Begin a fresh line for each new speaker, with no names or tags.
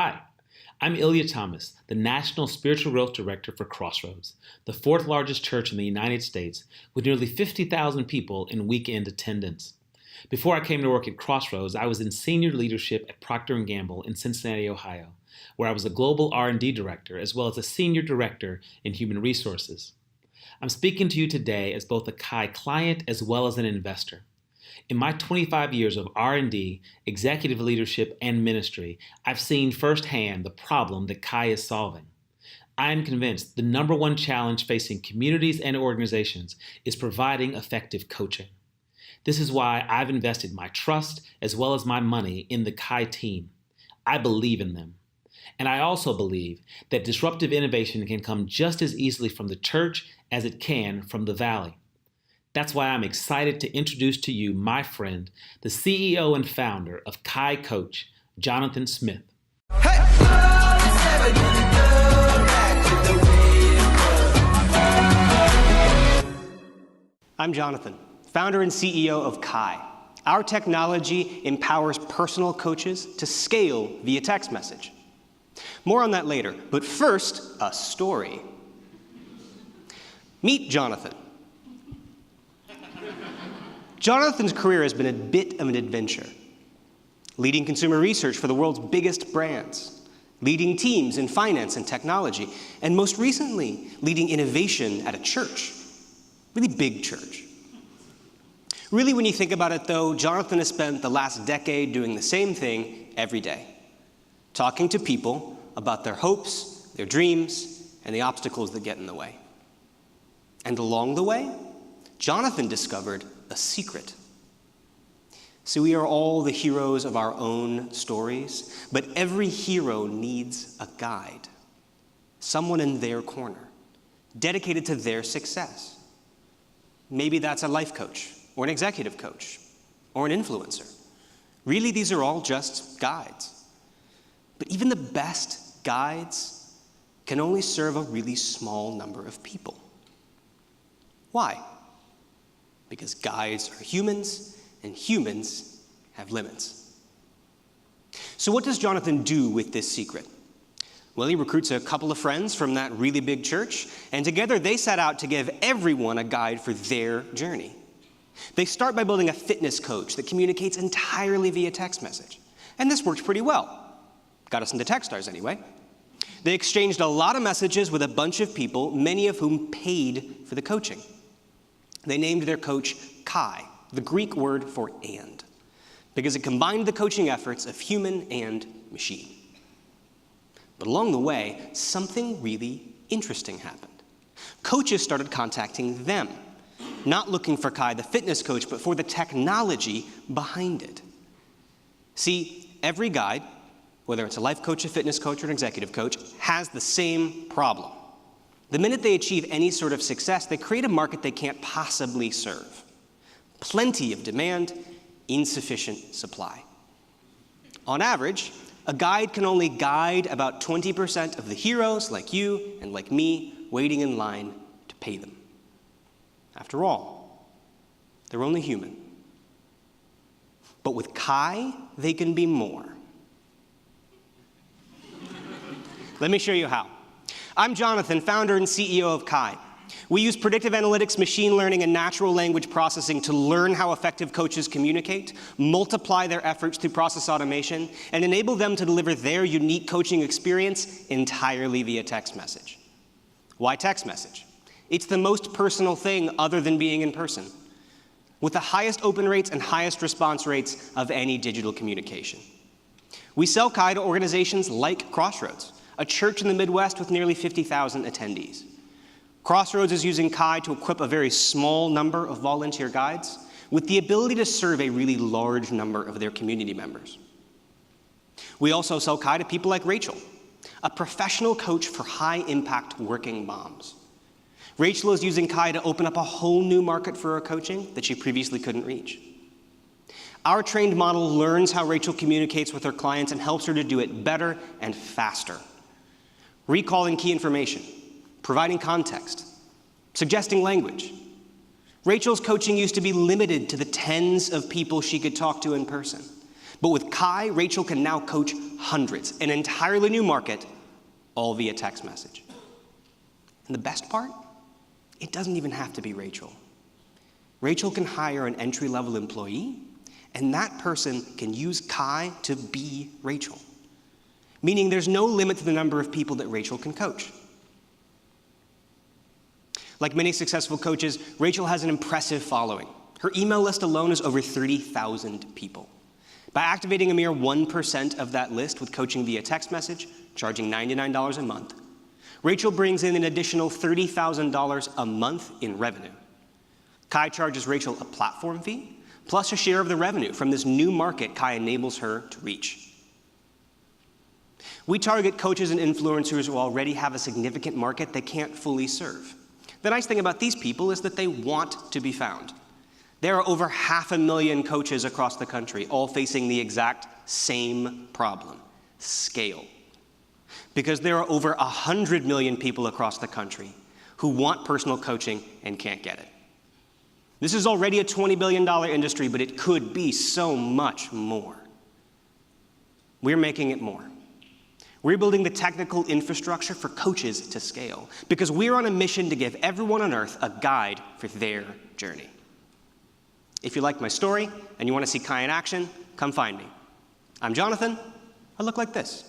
Hi, I'm Ilya Thomas, the National Spiritual Growth Director for Crossroads, the fourth largest church in the United States with nearly 50,000 people in weekend attendance. Before I came to work at Crossroads, I was in senior leadership at Procter & Gamble in Cincinnati, Ohio, where I was a global R&D director as well as a senior director in human resources. I'm speaking to you today as both a Kai client as well as an investor. In my 25 years of R&D, executive leadership, and ministry, I've seen firsthand the problem that Kai is solving. I am convinced the number one challenge facing communities and organizations is providing effective coaching. This is why I've invested my trust as well as my money in the Kai team. I believe in them. And I also believe that disruptive innovation can come just as easily from the church as it can from the valley. That's why I'm excited to introduce to you my friend, the CEO and founder of Kai Coach, Jonathan Smith. Hey!
I'm Jonathan, founder and CEO of Kai. Our technology empowers personal coaches to scale via text message. More on that later, but first, a story. Meet Jonathan. Jonathan's career has been a bit of an adventure. Leading consumer research for the world's biggest brands, leading teams in finance and technology, and most recently, leading innovation at a church, really big church. Really, when you think about it though, Jonathan has spent the last decade doing the same thing every day, talking to people about their hopes, their dreams, and the obstacles that get in the way. And along the way, Jonathan discovered a secret. See, we are all the heroes of our own stories, but every hero needs a guide, someone in their corner, dedicated to their success. Maybe that's a life coach, or an executive coach, or an influencer. Really, these are all just guides. But even the best guides can only serve a really small number of people. Why? Because guides are humans, and humans have limits. So what does Jonathan do with this secret? Well, he recruits a couple of friends from that really big church, and together they set out to give everyone a guide for their journey. They start by building a fitness coach that communicates entirely via text message. And this worked pretty well. Got us into Techstars anyway. They exchanged a lot of messages with a bunch of people, many of whom paid for the coaching. They named their coach Kai, the Greek word for and, because it combined the coaching efforts of human and machine. But along the way, something really interesting happened. Coaches started contacting them, not looking for Kai, the fitness coach, but for the technology behind it. See, every guide, whether it's a life coach, a fitness coach, or an executive coach, has the same problem. The minute they achieve any sort of success, they create a market they can't possibly serve. Plenty of demand, insufficient supply. On average, a guide can only guide about 20% of the heroes like you and like me waiting in line to pay them. After all, they're only human. But with Kai, they can be more. Let me show you how. I'm Jonathan, founder and CEO of Kai. We use predictive analytics, machine learning, and natural language processing to learn how effective coaches communicate, multiply their efforts through process automation, and enable them to deliver their unique coaching experience entirely via text message. Why text message? It's the most personal thing other than being in person, with the highest open rates and highest response rates of any digital communication. We sell Kai to organizations like Crossroads, a church in the Midwest with nearly 50,000 attendees. Crossroads is using Kai to equip a very small number of volunteer guides with the ability to serve a really large number of their community members. We also sell Kai to people like Rachel, a professional coach for high-impact working moms. Rachel is using Kai to open up a whole new market for her coaching that she previously couldn't reach. Our trained model learns how Rachel communicates with her clients and helps her to do it better and faster. Recalling key information, providing context, suggesting language. Rachel's coaching used to be limited to the tens of people she could talk to in person. But with Kai, Rachel can now coach hundreds, an entirely new market, all via text message. And the best part? It doesn't even have to be Rachel. Rachel can hire an entry-level employee, and that person can use Kai to be Rachel, meaning there's no limit to the number of people that Rachel can coach. Like many successful coaches, Rachel has an impressive following. Her email list alone is over 30,000 people. By activating a mere 1% of that list with coaching via text message, charging $99 a month, Rachel brings in an additional $30,000 a month in revenue. Kai charges Rachel a platform fee, plus a share of the revenue from this new market Kai enables her to reach. We target coaches and influencers who already have a significant market they can't fully serve. The nice thing about these people is that they want to be found. There are over 500,000 coaches across the country, all facing the exact same problem: scale. Because there are over 100 million people across the country who want personal coaching and can't get it. This is already a $20 billion industry, but it could be so much more. We're making it more. We're building the technical infrastructure for coaches to scale, because we're on a mission to give everyone on earth a guide for their journey. If you like my story and you want to see Kai in action, come find me. I'm Jonathan. I look like this.